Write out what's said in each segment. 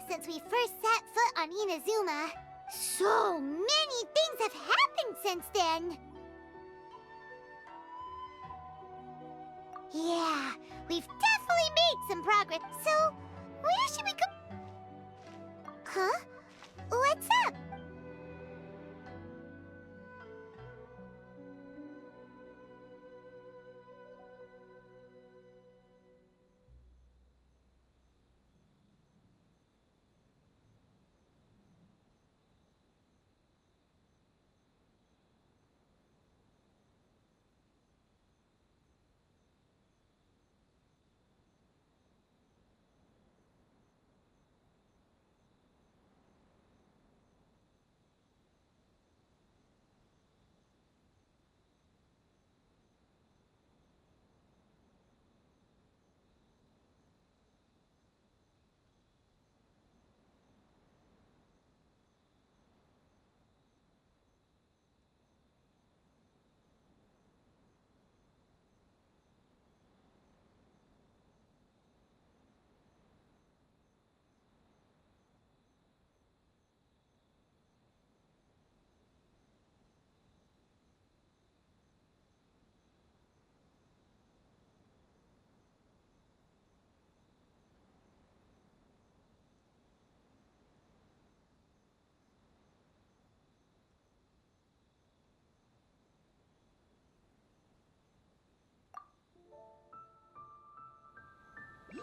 Since we first set foot on Inazuma. So many things have happened since then. Yeah, we've definitely made some progress. So, where should we go? Huh? What's up?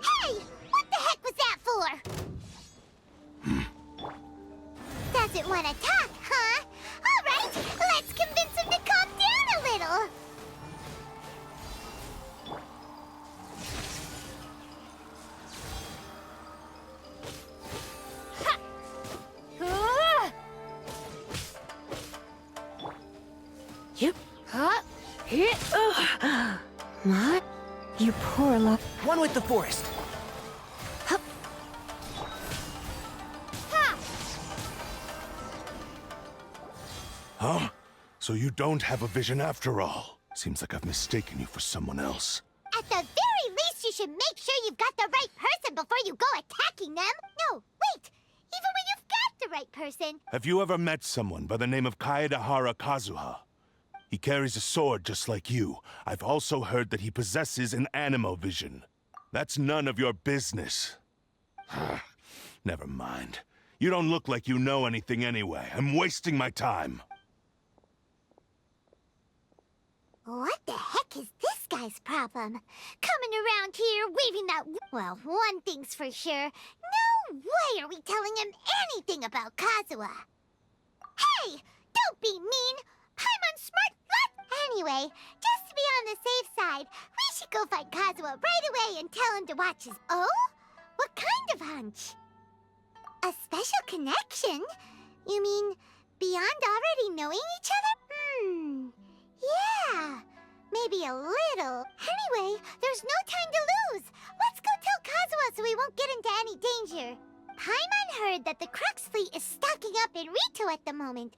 Hey! What the heck was that for? Doesn't want to talk, huh? All right, let's convince him to calm down a little. Yep. Huh? Hit. What? You poor love. One with the forest. Hup. Huh? So you don't have a vision after all. Seems like I've mistaken you for someone else. At the very least, you should make sure you've got the right person before you go attacking them. No, wait. Even when you've got the right person. Have you ever met someone by the name of Kaedahara Kazuha? He carries a sword just like you. I've also heard that he possesses an animo vision. That's none of your business. Never mind. You don't look like you know anything anyway. I'm wasting my time. What the heck is this guy's problem? Coming around here waving that... Well, one thing's for sure. No way are we telling him anything about Kazuh. Hey! Don't be mean! I'm on smart luck! Anyway, just to be on the safe side, we should go find Kazuh right away and tell him to watch his... Oh? What kind of hunch? A special connection? You mean beyond already knowing each other? Yeah, maybe a little. Anyway, there's no time to lose. Let's go tell Kazuh so we won't get into any danger. Paimon heard that the Crux fleet is stocking up in Rito at the moment.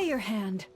your hand.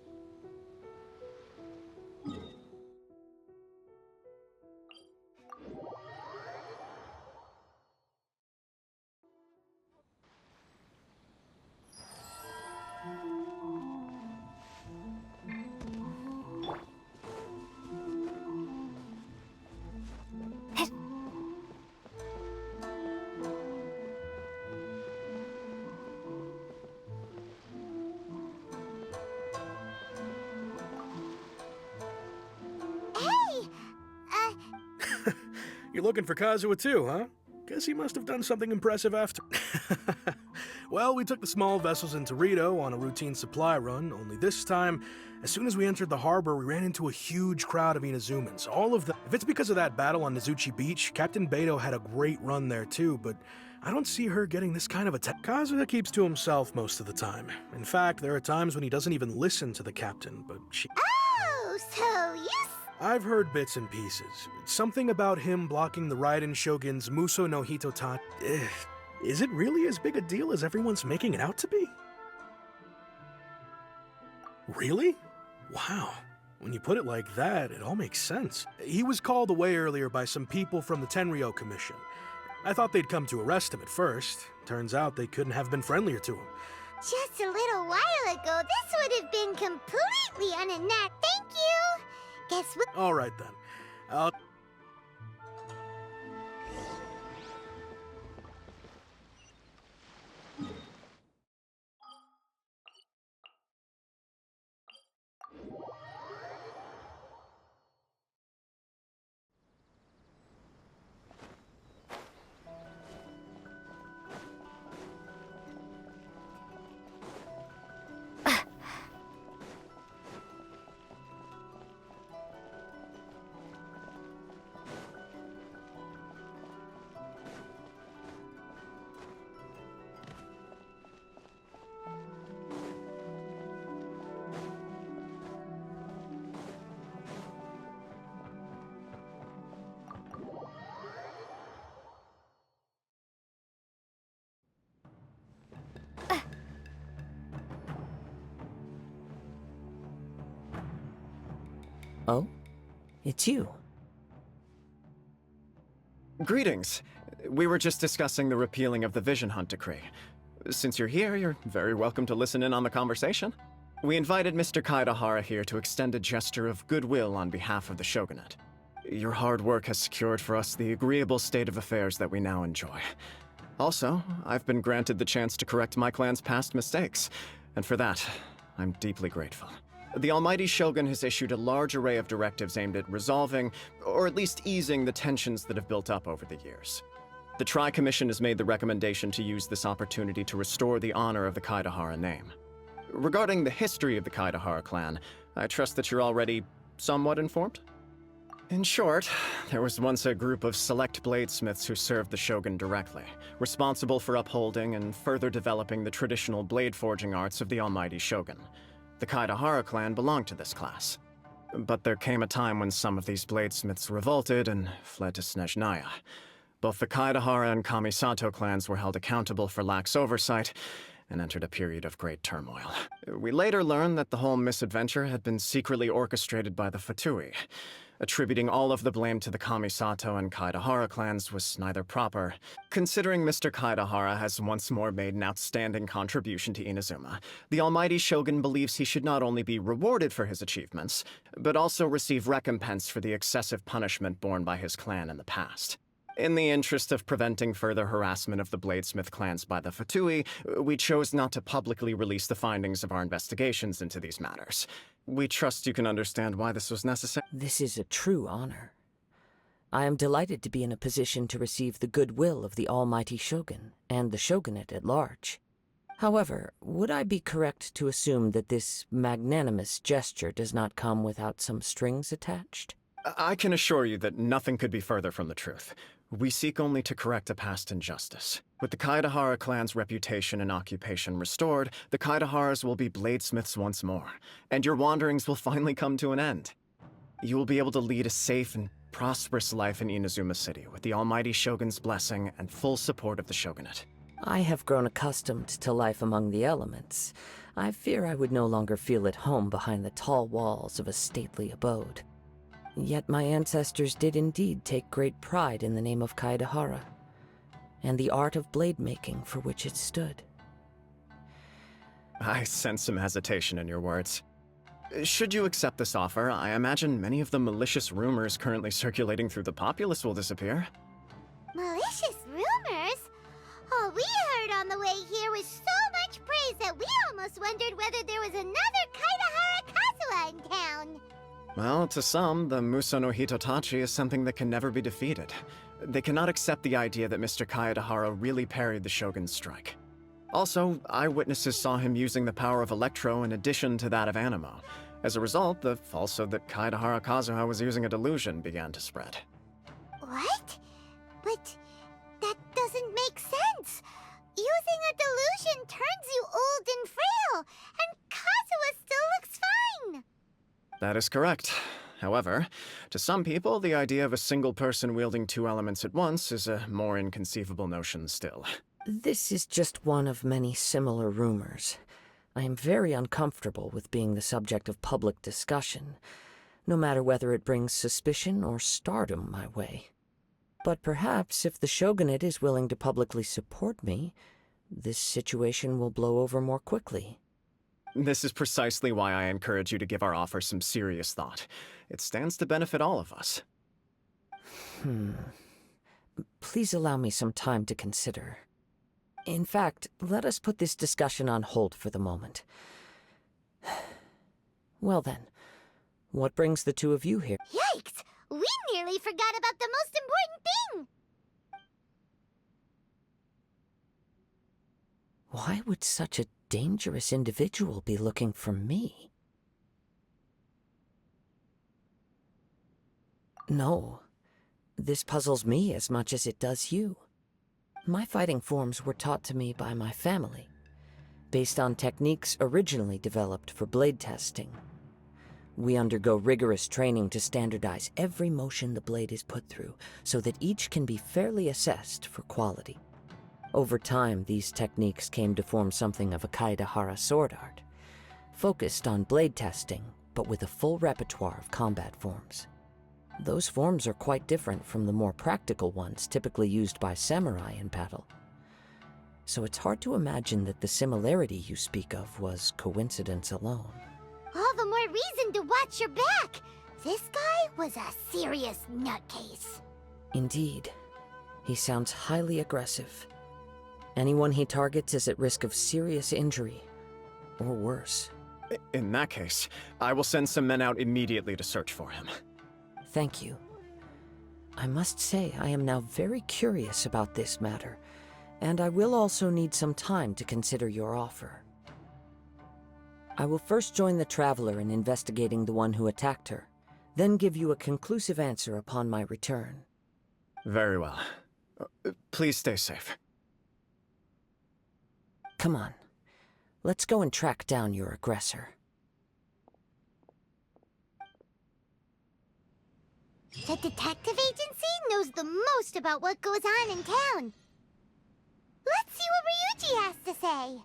Hey! You're looking for Kazuh too, huh? Guess he must have done something impressive after. Well, we took the small vessels into Rito on a routine supply run, only this time, as soon as we entered the harbor, we ran into a huge crowd of Inazumans. All of them. If it's because of that battle on Nezuchi Beach, Captain Beto had a great run there too, but I don't see her getting this kind of attack. Kazuha keeps to himself most of the time. In fact, there are times when he doesn't even listen to the captain, but she... Oh, so you... I've heard bits and pieces. Something about him blocking the Raiden Shogun's Muso no Hitotat. Is it really as big a deal as everyone's making it out to be? Really? Wow. When you put it like that, it all makes sense. He was called away earlier by some people from the Tenryo Commission. I thought they'd come to arrest him at first. Turns out they couldn't have been friendlier to him. Just a little while ago, this would have been completely unnecessary. Thank you! Guess what? All right then. I'll... Oh? It's you. Greetings. We were just discussing the repealing of the Vision Hunt Decree. Since you're here, you're very welcome to listen in on the conversation. We invited Mr. Kaidahara here to extend a gesture of goodwill on behalf of the Shogunate. Your hard work has secured for us the agreeable state of affairs that we now enjoy. Also, I've been granted the chance to correct my clan's past mistakes, and for that, I'm deeply grateful. The Almighty Shogun has issued a large array of directives aimed at resolving, or at least easing, the tensions that have built up over the years. The Tri-Commission has made the recommendation to use this opportunity to restore the honor of the Kaidahara name. Regarding the history of the Kaidahara clan, I trust that you're already somewhat informed? In short, there was once a group of select bladesmiths who served the Shogun directly, responsible for upholding and further developing the traditional blade forging arts of the Almighty Shogun. The Kaidahara clan belonged to this class. But there came a time when some of these bladesmiths revolted and fled to Snezhnaya. Both the Kaidahara and Kamisato clans were held accountable for lax oversight and entered a period of great turmoil. We later learned that the whole misadventure had been secretly orchestrated by the Fatui. Attributing all of the blame to the Kamisato and Kaidahara clans was neither proper. Considering Mr. Kaidahara has once more made an outstanding contribution to Inazuma, the Almighty Shogun believes he should not only be rewarded for his achievements, but also receive recompense for the excessive punishment borne by his clan in the past. In the interest of preventing further harassment of the Bladesmith clans by the Fatui, we chose not to publicly release the findings of our investigations into these matters. We trust you can understand why this was necessary. This is a true honor. I am delighted to be in a position to receive the goodwill of the Almighty Shogun and the Shogunate at large. However, would I be correct to assume that this magnanimous gesture does not come without some strings attached? I can assure you that nothing could be further from the truth. We seek only to correct a past injustice. With the Kaidahara clan's reputation and occupation restored, the Kaidaharas will be bladesmiths once more, and your wanderings will finally come to an end. You will be able to lead a safe and prosperous life in Inazuma City with the Almighty Shogun's blessing and full support of the Shogunate. I have grown accustomed to life among the elements. I fear I would no longer feel at home behind the tall walls of a stately abode. Yet my ancestors did indeed take great pride in the name of Kaedahara, and the art of blade making for which it stood. I sense some hesitation in your words. Should you accept this offer, I imagine many of the malicious rumors currently circulating through the populace will disappear. Malicious rumors? All we heard on the way here was so much praise that we almost wondered whether there was another Kaedahara Kazuha in town. Well, to some, the Muso no Hitotachi is something that can never be defeated. They cannot accept the idea that Mr. Kaedahara really parried the Shogun's strike. Also, eyewitnesses saw him using the power of Electro in addition to that of Animo. As a result, the falsehood that Kaedahara Kazuha was using a delusion began to spread. What? But that doesn't make sense. Using a delusion turns you old and frail, and Kazuha still looks fine. That is correct. However, to some people, the idea of a single person wielding two elements at once is a more inconceivable notion still. This is just one of many similar rumors. I am very uncomfortable with being the subject of public discussion, no matter whether it brings suspicion or stardom my way. But perhaps if the Shogunate is willing to publicly support me, this situation will blow over more quickly. This is precisely why I encourage you to give our offer some serious thought. It stands to benefit all of us. Please allow me some time to consider. In fact, let us put this discussion on hold for the moment. Well then, what brings the two of you here? Yikes! We nearly forgot about the most important thing! Why would such a dangerous individual be looking for me? No, this puzzles me as much as it does you. My fighting forms were taught to me by my family, based on techniques originally developed for blade testing. We undergo rigorous training to standardize every motion the blade is put through, so that each can be fairly assessed for quality. Over time, these techniques came to form something of a Kaedahara sword art, focused on blade testing, but with a full repertoire of combat forms. Those forms are quite different from the more practical ones typically used by samurai in battle. So it's hard to imagine that the similarity you speak of was coincidence alone. All the more reason to watch your back! This guy was a serious nutcase. Indeed. He sounds highly aggressive. Anyone he targets is at risk of serious injury, or worse. In that case, I will send some men out immediately to search for him. Thank you. I must say I am now very curious about this matter, and I will also need some time to consider your offer. I will first join the Traveler in investigating the one who attacked her, then give you a conclusive answer upon my return. Very well. Please stay safe. Come on. Let's go and track down your aggressor. The detective agency knows the most about what goes on in town. Let's see what Ryuji has to say.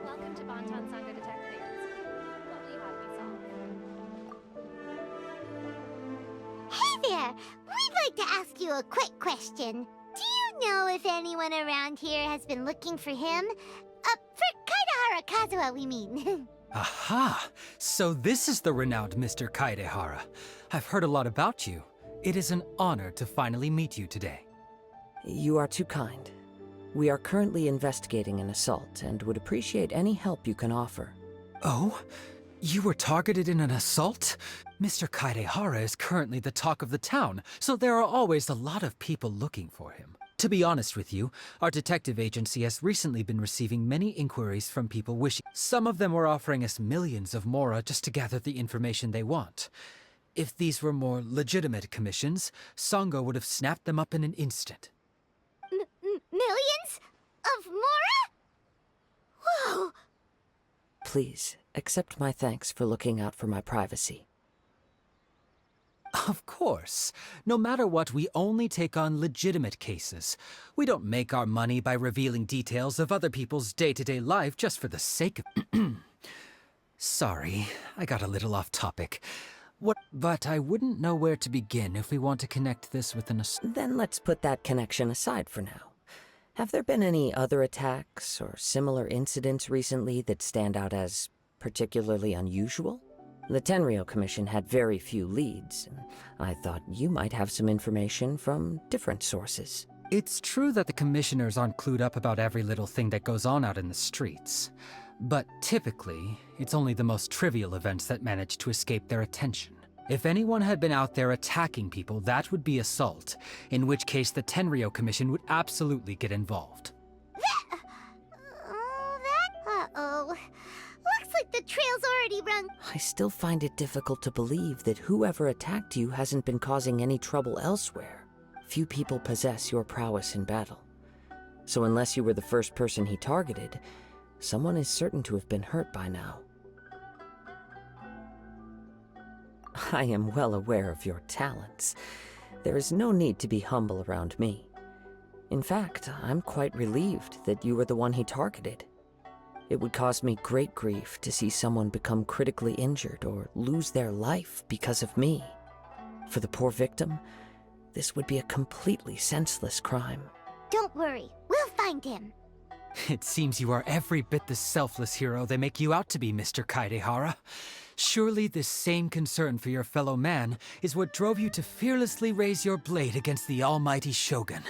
Welcome to Bonton Sanga Detective Agency. What will you have me solve? we'd like to ask you a quick question. Do you know if anyone around here has been looking for him? For Kaidahara Kazuha, we mean. Aha! So this is the renowned Mr. Kaidehara. I've heard a lot about you. It is an honor to finally meet you today. You are too kind. We are currently investigating an assault and would appreciate any help you can offer. Oh? You were targeted in an assault? Mr. Kaidehara is currently the talk of the town, so there are always a lot of people looking for him. To be honest with you, our detective agency has recently been receiving many inquiries from people wishing. Some of them were offering us millions of mora just to gather the information they want. If these were more legitimate commissions, Sango would have snapped them up in an instant. Millions? Of Mora? Whoa! Please, accept my thanks for looking out for my privacy. Of course. No matter what, we only take on legitimate cases. We don't make our money by revealing details of other people's day-to-day life just for the sake of... Sorry, I got a little off topic. But I wouldn't know where to begin if we want to connect this with an... Then let's put that connection aside for now. Have there been any other attacks or similar incidents recently that stand out as particularly unusual? The Tenryou Commission had very few leads, and I thought you might have some information from different sources. It's true that the commissioners aren't clued up about every little thing that goes on out in the streets. But typically, it's only the most trivial events that manage to escape their attention. If anyone had been out there attacking people, that would be assault, in which case the Tenryou Commission would absolutely get involved. Uh-oh. Looks like the trail's already run. I still find it difficult to believe that whoever attacked you hasn't been causing any trouble elsewhere. Few people possess your prowess in battle. So unless you were the first person he targeted, someone is certain to have been hurt by now. I am well aware of your talents. There is no need to be humble around me. In fact, I'm quite relieved that you were the one he targeted. It would cause me great grief to see someone become critically injured or lose their life because of me. For the poor victim, this would be a completely senseless crime. Don't worry, we'll find him. It seems you are every bit the selfless hero they make you out to be, Mr. Kaidehara. Surely this same concern for your fellow man is what drove you to fearlessly raise your blade against the almighty Shogun.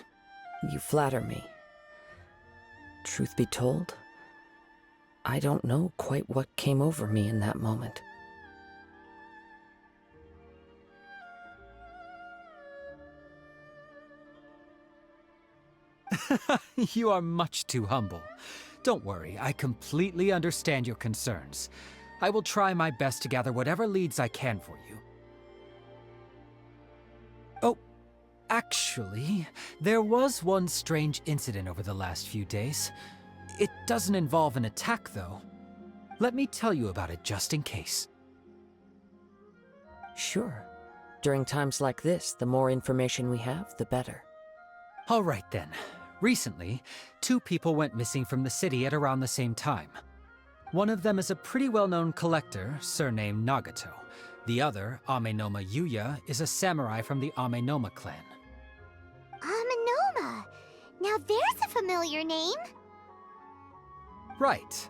You flatter me. Truth be told, I don't know quite what came over me in that moment. You are much too humble. Don't worry, I completely understand your concerns. I will try my best to gather whatever leads I can for you. Oh, actually, there was one strange incident over the last few days. It doesn't involve an attack, though. Let me tell you about it just in case. Sure. During times like this, the more information we have, the better. All right then. Recently, 2 people went missing from the city at around the same time. One of them is a pretty well-known collector, surnamed Nagato. The other, Amenoma Yuya, is a samurai from the Amenoma clan. Amenoma. Now there's a familiar name. Right.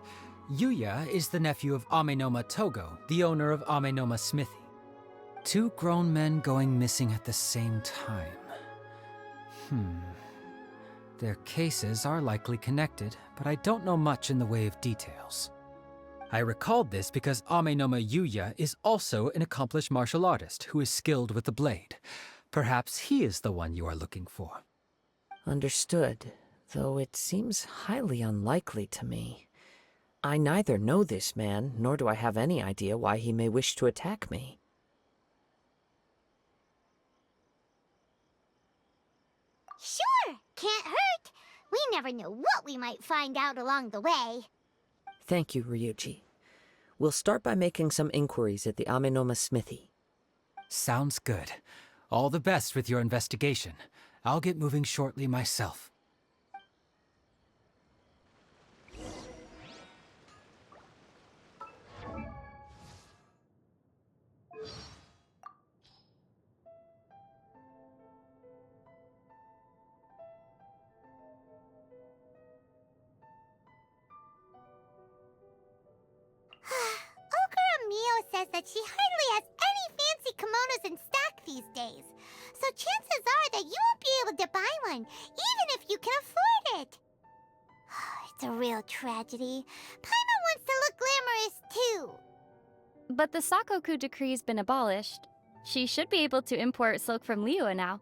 Yuya is the nephew of Amenoma Togo, the owner of Amenoma Smithy. 2 grown men going missing at the same time. Their cases are likely connected, but I don't know much in the way of details. I recalled this because Amenoma Yuya is also an accomplished martial artist who is skilled with the blade. Perhaps he is the one you are looking for. Understood, though it seems highly unlikely to me. I neither know this man, nor do I have any idea why he may wish to attack me. Sure, can't hurt. We never know what we might find out along the way. Thank you, Ryuji. We'll start by making some inquiries at the Amenoma Smithy. Sounds good. All the best with your investigation. I'll get moving shortly myself. one, even if you can afford it. It's a real tragedy. Paimon wants to look glamorous too. But the Sakoku decree's been abolished. She should be able to import silk from Liyue now.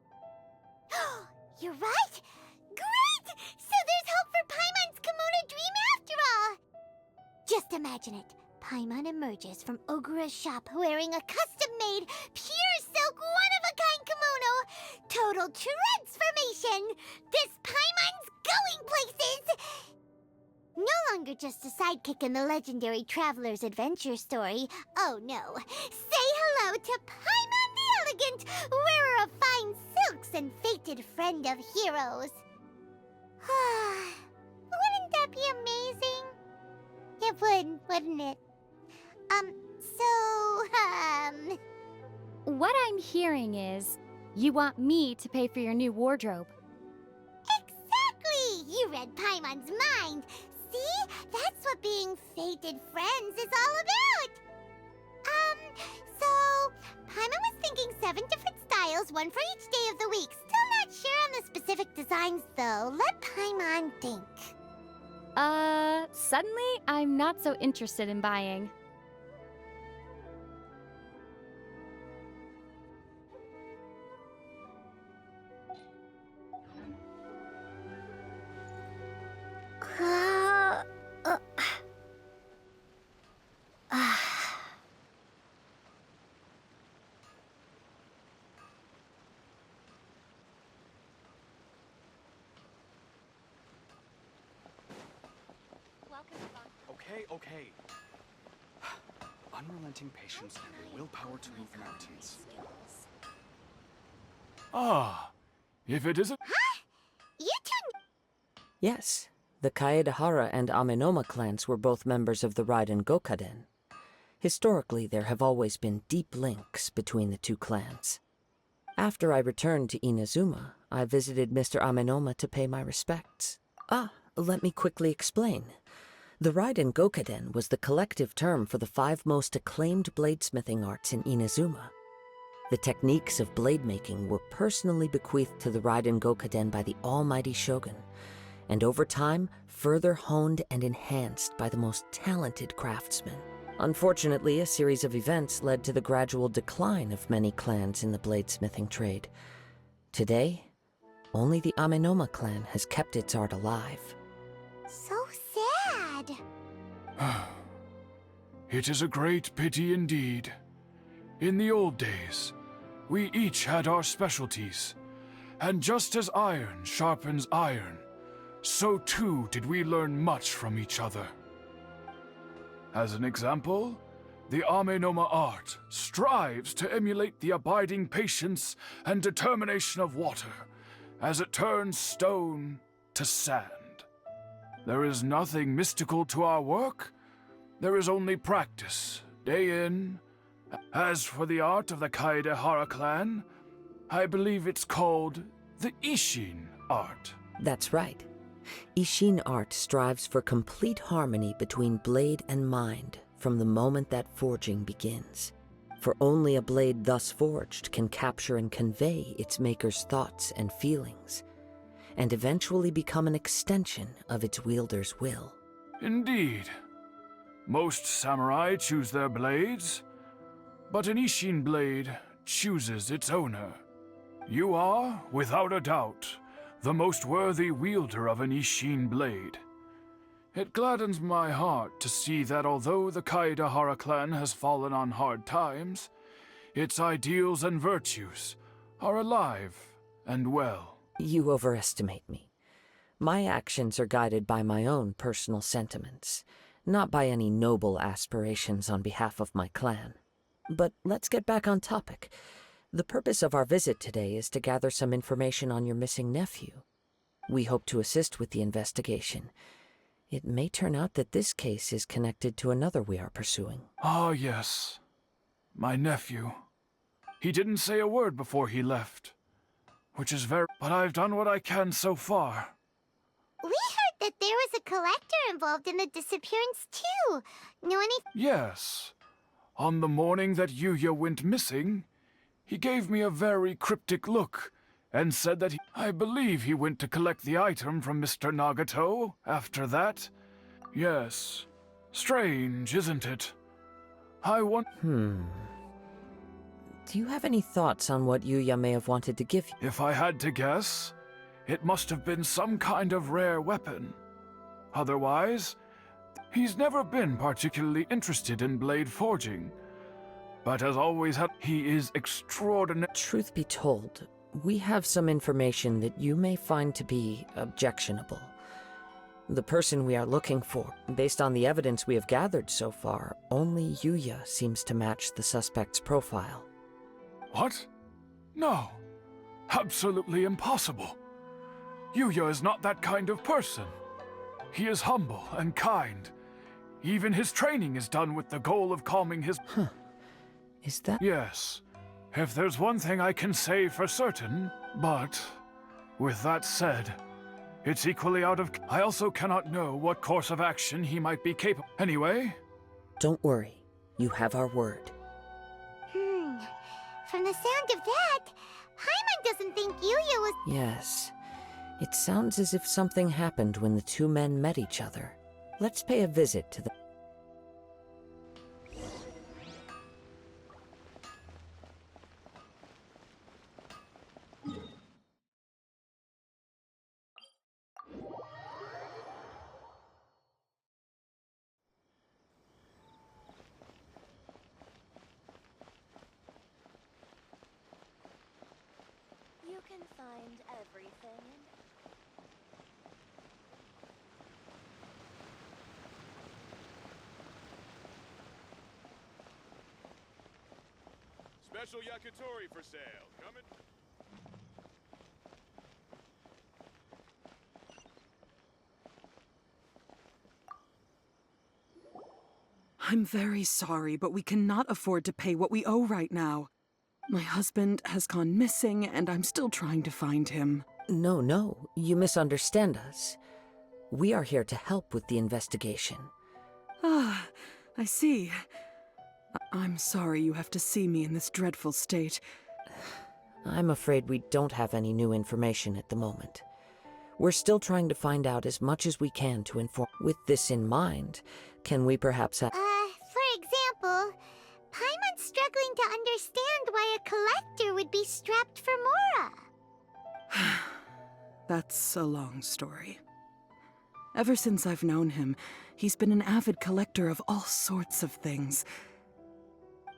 You're right! Great! So there's hope for Paimon's kimono dream after all! Just imagine it. Paimon emerges from Ogura's shop wearing a custom-made, pure silk, one-of-a-kind kimono. Total transformation! This Paimon's going places! No longer just a sidekick in the legendary Traveler's Adventure story. Oh no. Say hello to Paimon the Elegant, wearer of fine silks and fated friend of heroes. Wouldn't that be amazing? It would, wouldn't it? What I'm hearing is, you want me to pay for your new wardrobe. Exactly! You read Paimon's mind. See? That's what being fated friends is all about. So Paimon was thinking 7 different styles, one for each day of the week. Still not sure on the specific designs, though. Let Paimon think. Suddenly, I'm not so interested in buying. Okay. Unrelenting patience and the willpower to move mountains. Ah, if it isn't... You two... Yes, the Kaedahara and Amenoma clans were both members of the Raiden Gokaden. Historically, there have always been deep links between the two clans. After I returned to Inazuma, I visited Mr. Amenoma to pay my respects. Let me quickly explain. The Raiden Gokaden was the collective term for the 5 most acclaimed bladesmithing arts in Inazuma. The techniques of blade making were personally bequeathed to the Raiden Gokaden by the almighty Shogun, and over time, further honed and enhanced by the most talented craftsmen. Unfortunately, a series of events led to the gradual decline of many clans in the bladesmithing trade. Today, only the Amenoma clan has kept its art alive. So sad. It is a great pity indeed. In the old days, we each had our specialties, and just as iron sharpens iron, so too did we learn much from each other. As an example, the Amenoma art strives to emulate the abiding patience and determination of water as it turns stone to sand. There is nothing mystical to our work. There is only practice, day in. As for the art of the Kaedahara clan, I believe it's called the Ishin art. That's right. Ishin art strives for complete harmony between blade and mind from the moment that forging begins. For only a blade thus forged can capture and convey its maker's thoughts and feelings, and eventually become an extension of its wielder's will. Indeed. Most samurai choose their blades, but an Ishin blade chooses its owner. You are, without a doubt, the most worthy wielder of an Ishin blade. It gladdens my heart to see that although the Kaedahara clan has fallen on hard times, its ideals and virtues are alive and well. You overestimate me. My actions are guided by my own personal sentiments, not by any noble aspirations on behalf of my clan. But let's get back on topic. The purpose of our visit today is to gather some information on your missing nephew. We hope to assist with the investigation. It may turn out that this case is connected to another we are pursuing. Ah, yes. My nephew. He didn't say a word before he left, which is very... But I've done what I can so far. We heard that there was a collector involved in the disappearance, too. Know any... Yes. On the morning that Yuya went missing, he gave me a very cryptic look and said that I believe he went to collect the item from Mr. Nagato after that. Yes. Strange, isn't it? I want. Do you have any thoughts on what Yuya may have wanted to give you? If I had to guess, it must have been some kind of rare weapon. Otherwise, he's never been particularly interested in blade forging. But as always, he is extraordinary. Truth be told, we have some information that you may find to be objectionable. The person we are looking for, based on the evidence we have gathered so far, only Yuya seems to match the suspect's profile. What? No. Absolutely impossible. Yuya is not that kind of person. He is humble and kind. Even his training is done with the goal of calming his... Is that... Yes. If there's one thing I can say for certain, but... With that said, it's equally out of... I also cannot know what course of action he might be capable... Anyway... Don't worry. You have our word. From the sound of that, Paimon doesn't think Yuya was... Yes. It sounds as if something happened when the two men met each other. Let's pay a visit to the... You can find everything. Special yakitori for sale. Coming? I'm very sorry, but we cannot afford to pay what we owe right now. My husband has gone missing, and I'm still trying to find him. No, you misunderstand us. We are here to help with the investigation. Ah, I see. I'm sorry you have to see me in this dreadful state. I'm afraid we don't have any new information at the moment. We're still trying to find out as much as we can to inform. With this in mind, can we perhaps have... For example, Paimon's struggling to understand why a collector would be strapped for Mora. That's a long story. Ever since I've known him, he's been an avid collector of all sorts of things.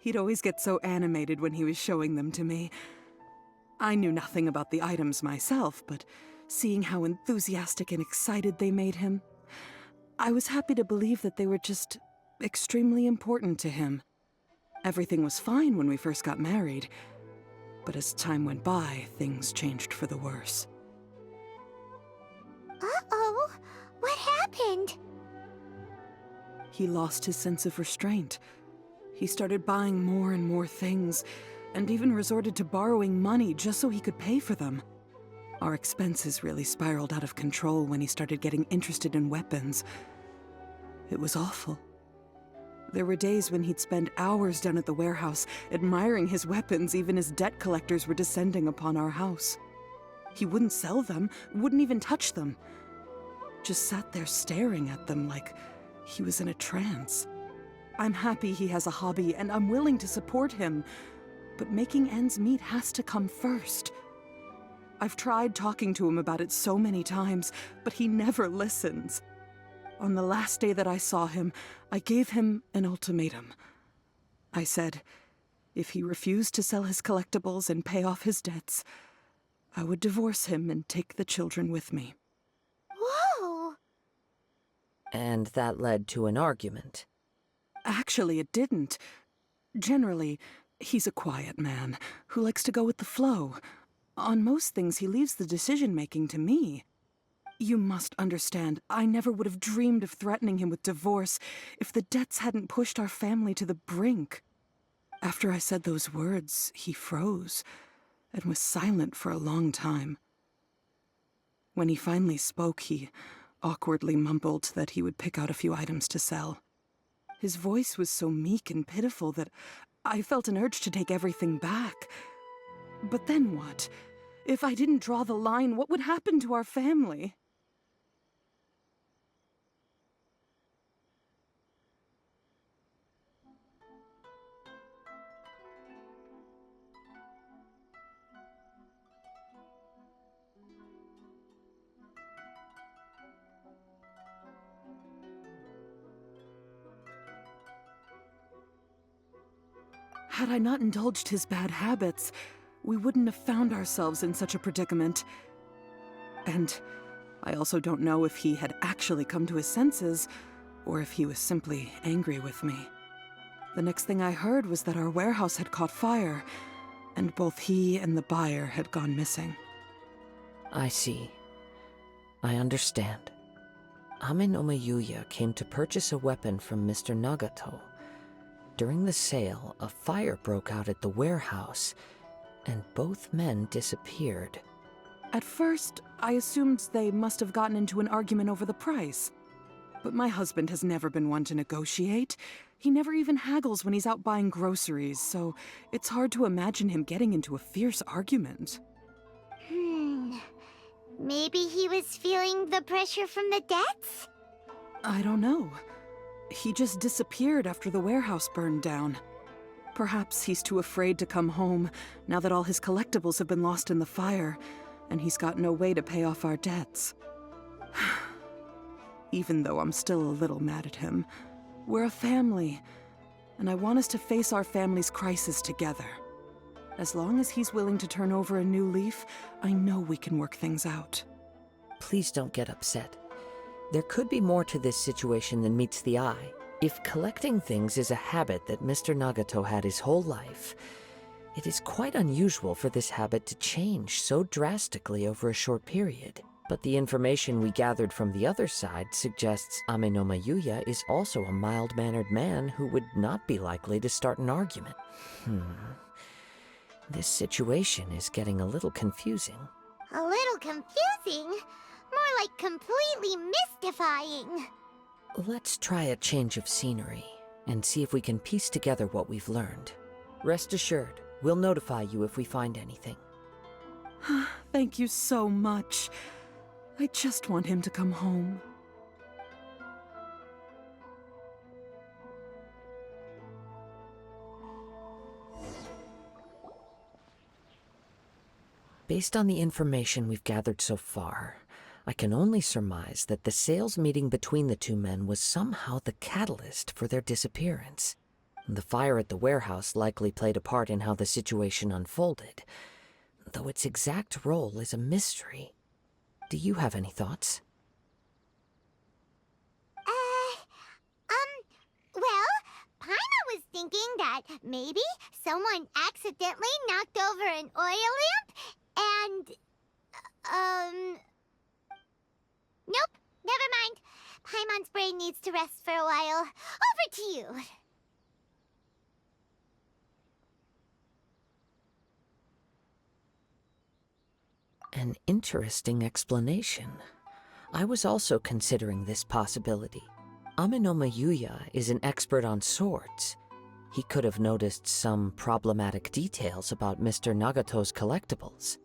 He'd always get so animated when he was showing them to me. I knew nothing about the items myself, but seeing how enthusiastic and excited they made him, I was happy to believe that they were just extremely important to him. Everything was fine when we first got married, but as time went by, things changed for the worse. Uh-oh, what happened? He lost his sense of restraint. He started buying more and more things, and even resorted to borrowing money just so he could pay for them. Our expenses really spiraled out of control when he started getting interested in weapons. It was awful. There were days when he'd spend hours down at the warehouse, admiring his weapons even as debt collectors were descending upon our house. He wouldn't sell them, wouldn't even touch them. Just sat there staring at them like he was in a trance. I'm happy he has a hobby, and I'm willing to support him, but making ends meet has to come first. I've tried talking to him about it so many times, but he never listens. On the last day that I saw him, I gave him an ultimatum. I said, if he refused to sell his collectibles and pay off his debts, I would divorce him and take the children with me. Whoa! And that led to an argument. Actually, it didn't. Generally, he's a quiet man who likes to go with the flow. On most things, he leaves the decision-making to me. You must understand, I never would have dreamed of threatening him with divorce if the debts hadn't pushed our family to the brink. After I said those words, he froze and was silent for a long time. When he finally spoke, he awkwardly mumbled that he would pick out a few items to sell. His voice was so meek and pitiful that I felt an urge to take everything back. But then what? If I didn't draw the line, what would happen to our family? Had I not indulged his bad habits, we wouldn't have found ourselves in such a predicament. And I also don't know if he had actually come to his senses, or if he was simply angry with me. The next thing I heard was that our warehouse had caught fire, and both he and the buyer had gone missing. I see. I understand. Ame no Mayuya came to purchase a weapon from Mr. Nagato. During the sale, a fire broke out at the warehouse, and both men disappeared. At first, I assumed they must have gotten into an argument over the price. But my husband has never been one to negotiate. He never even haggles when he's out buying groceries, so it's hard to imagine him getting into a fierce argument. Maybe he was feeling the pressure from the debts? I don't know. He just disappeared after the warehouse burned down. Perhaps he's too afraid to come home now that all his collectibles have been lost in the fire, and he's got no way to pay off our debts. Even though I'm still a little mad at him, we're a family, and I want us to face our family's crisis together. As long as he's willing to turn over a new leaf, I know we can work things out. Please don't get upset. There could be more to this situation than meets the eye. If collecting things is a habit that Mr. Nagato had his whole life, it is quite unusual for this habit to change so drastically over a short period. But the information we gathered from the other side suggests Ame no Mayuya is also a mild-mannered man who would not be likely to start an argument. This situation is getting a little confusing. A little confusing? More like completely mystifying. Let's try a change of scenery and see if we can piece together what we've learned. Rest assured, we'll notify you if we find anything. Thank you so much. I just want him to come home. Based on the information we've gathered so far, I can only surmise that the sales meeting between the two men was somehow the catalyst for their disappearance. The fire at the warehouse likely played a part in how the situation unfolded, though its exact role is a mystery. Do you have any thoughts? Well, Paimon was thinking that maybe someone accidentally knocked over an oil lamp and, nope, never mind. Paimon's brain needs to rest for a while. Over to you. An interesting explanation. I was also considering this possibility. Ame no Mayuya is an expert on swords. He could have noticed some problematic details about Mr. Nagato's collectibles.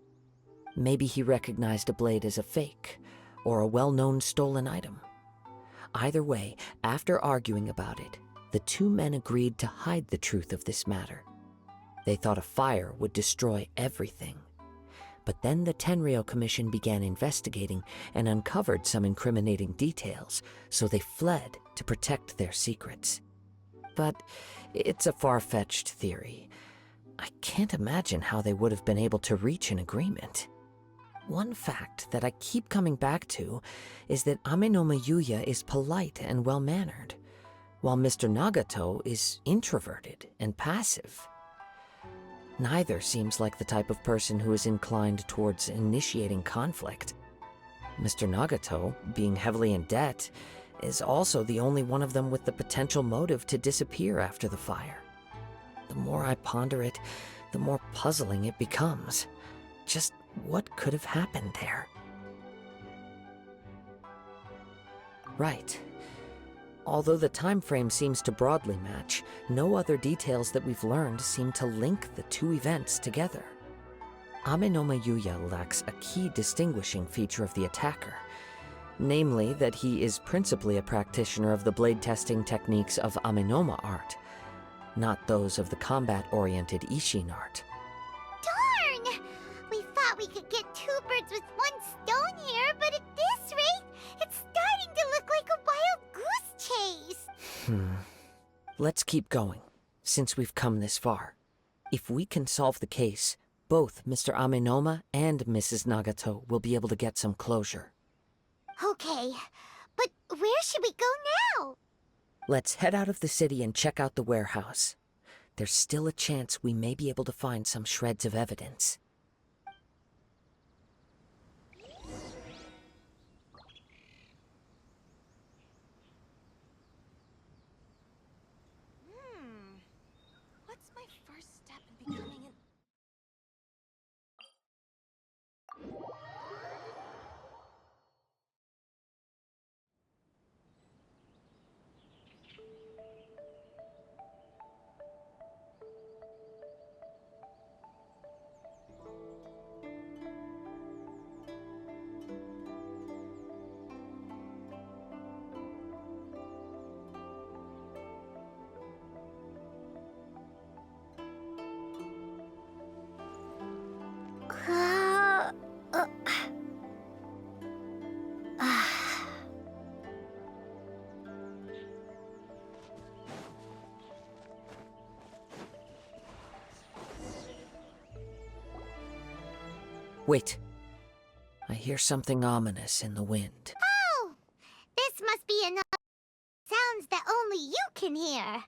Maybe he recognized a blade as a fake, or a well-known stolen item. Either way, after arguing about it, the two men agreed to hide the truth of this matter. They thought a fire would destroy everything. But then the Tenryou Commission began investigating and uncovered some incriminating details, so they fled to protect their secrets. But it's a far-fetched theory. I can't imagine how they would have been able to reach an agreement. One fact that I keep coming back to is that Ame no Mayuya is polite and well-mannered, while Mr. Nagato is introverted and passive. Neither seems like the type of person who is inclined towards initiating conflict. Mr. Nagato, being heavily in debt, is also the only one of them with the potential motive to disappear after the fire. The more I ponder it, the more puzzling it becomes. Just what could have happened there? Right. Although the time frame seems to broadly match, no other details that we've learned seem to link the two events together. Amenoma Yuya lacks a key distinguishing feature of the attacker, namely that he is principally a practitioner of the blade testing techniques of Amenoma art, not those of the combat-oriented Ishin art. Darn! We thought we could get two birds with one stone here, but at this rate, it's starting to look like a wild goose chase. Let's keep going, since we've come this far. If we can solve the case, both Mr. Amenoma and Mrs. Nagato will be able to get some closure. Okay, but where should we go now? Let's head out of the city and check out the warehouse. There's still a chance we may be able to find some shreds of evidence. What's my first step in becoming an... Wait. I hear something ominous in the wind. Oh! This must be enough sounds that only you can hear.